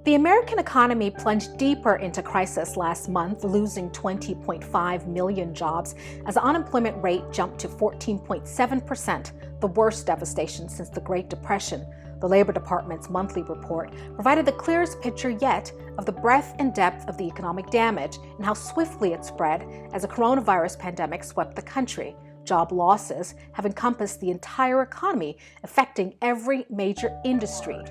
The American economy plunged deeper into crisis last month, losing 20.5 million jobs as the unemployment rate jumped to 14.7%, the worst devastation since the Great Depression. The Labor Department's monthly report provided the clearest picture yet of the breadth and depth of the economic damage and how swiftly it spread as the coronavirus pandemic swept the country. Job losses have encompassed the entire economy, affecting every major industry.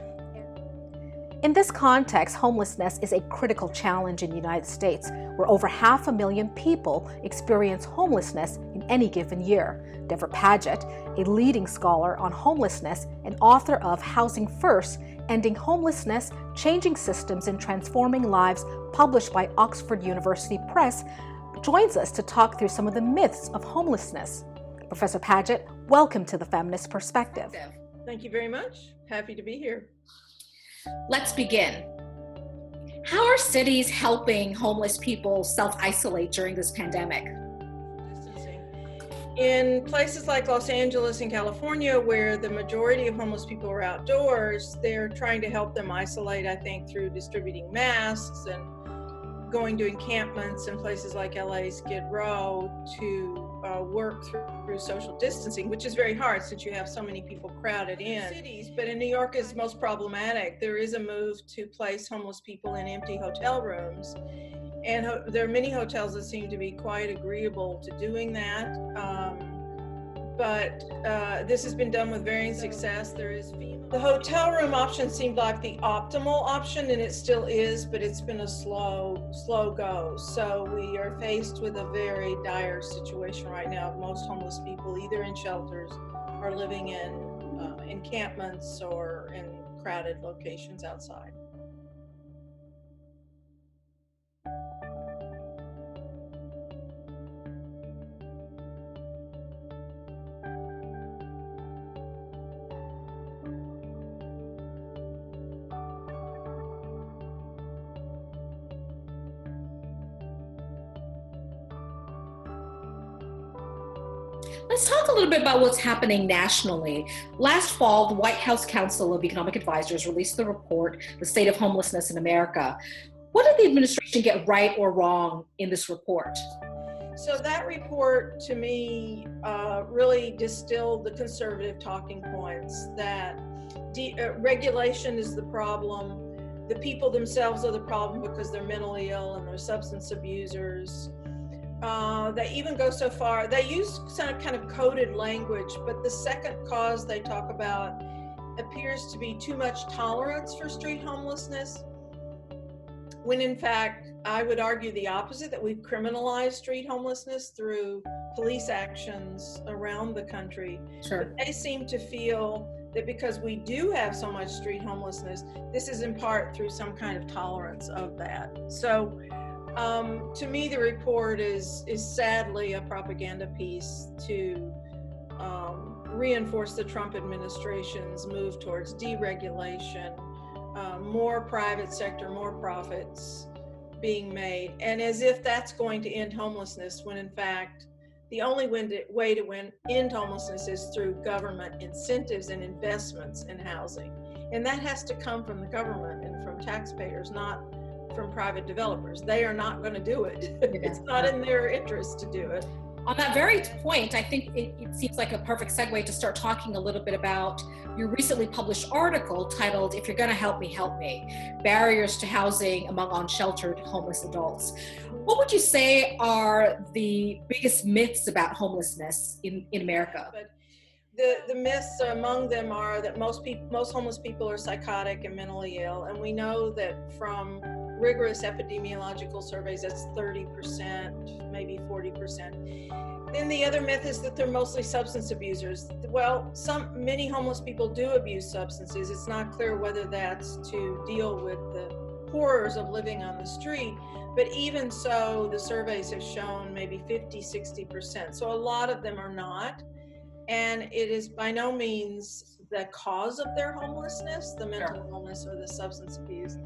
In this context, homelessness is a critical challenge in the United States, where over 500,000 people experience homelessness in any given year. Deborah Padgett, a leading scholar on homelessness and author of Housing First, Ending Homelessness, Changing Systems and Transforming Lives, published by Oxford University Press, joins us to talk through some of the myths of homelessness. Professor Padgett, welcome to The Feminist Perspective. Thank you very much. Happy to be here. Let's begin. How are cities helping homeless people self-isolate during this pandemic? Distancing. In places like Los Angeles and California, where the majority of homeless people are outdoors, they're trying to help them isolate, I think, through distributing masks and going to encampments in places like LA Skid Row to work through social distancing, which is very hard since you have so many people crowded in cities. But in New York is most problematic. There is a move to place homeless people in empty hotel rooms. And there are many hotels that seem to be quite agreeable to doing that. But this has been done with varying success. The hotel room option seemed like the optimal option, and it still is, but it's been a slow go. So we are faced with a very dire situation right now. Most homeless people either in shelters or living in encampments or in crowded locations outside. Let's talk a little bit about what's happening nationally. Last fall, the White House Council of Economic Advisors released the report, The State of Homelessness in America. What did the administration get right or wrong in this report? So that report, to me, really distilled the conservative talking points that regulation is the problem. The people themselves are the problem because they're mentally ill and they're substance abusers. They even go so far, they use some kind of coded language, but the second cause they talk about appears to be too much tolerance for street homelessness, when in fact, I would argue the opposite, that we've criminalized street homelessness through police actions around the country. Sure. But they seem to feel that because we do have so much street homelessness, this is in part through some kind of tolerance of that. So to me, the report is sadly a propaganda piece to reinforce the Trump administration's move towards deregulation, more private sector, more profits being made, and as if that's going to end homelessness, when in fact the only way to end homelessness is through government incentives and investments in housing, and that has to come from the government and from taxpayers, not from private developers. They are not going to do it. It's not in their interest to do it. On that very point, I think it seems like a perfect segue to start talking a little bit about your recently published article titled, If You're Gonna Help Me, Help Me, Barriers to Housing Among Unsheltered Homeless Adults. What would you say are the biggest myths about homelessness in America? But the myths among them are that most homeless people are psychotic and mentally ill, and we know that from rigorous epidemiological surveys, that's 30%, maybe 40%. Then the other myth is that they're mostly substance abusers. Well, many homeless people do abuse substances. It's not clear whether that's to deal with the horrors of living on the street, but even so, the surveys have shown maybe 50, 60%. So a lot of them are not. And it is by no means the cause of their homelessness, the mental illness or the substance abuse.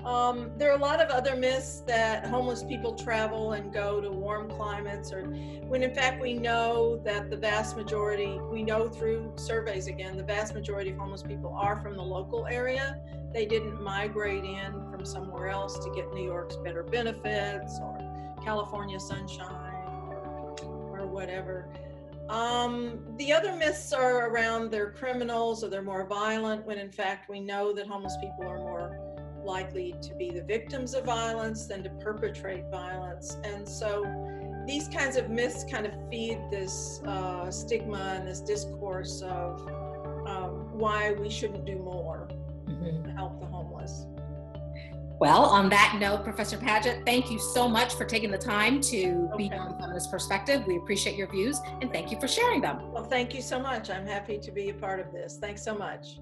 There are a lot of other myths that homeless people travel and go to warm climates, or when in fact we know that the vast majority, we know through surveys again, the vast majority of homeless people are from the local area. They didn't migrate in from somewhere else to get New York's better benefits or California sunshine or whatever. The other myths are around they're criminals or they're more violent, when in fact we know that homeless people are more likely to be the victims of violence than to perpetrate violence. And so these kinds of myths kind of feed this stigma and this discourse of why we shouldn't do more to help the homeless. Well, on that note, Professor Padgett, thank you so much for taking the time to be on the Feminist Perspective. We appreciate your views and thank you for sharing them. Well, thank you so much. I'm happy to be a part of this. Thanks so much.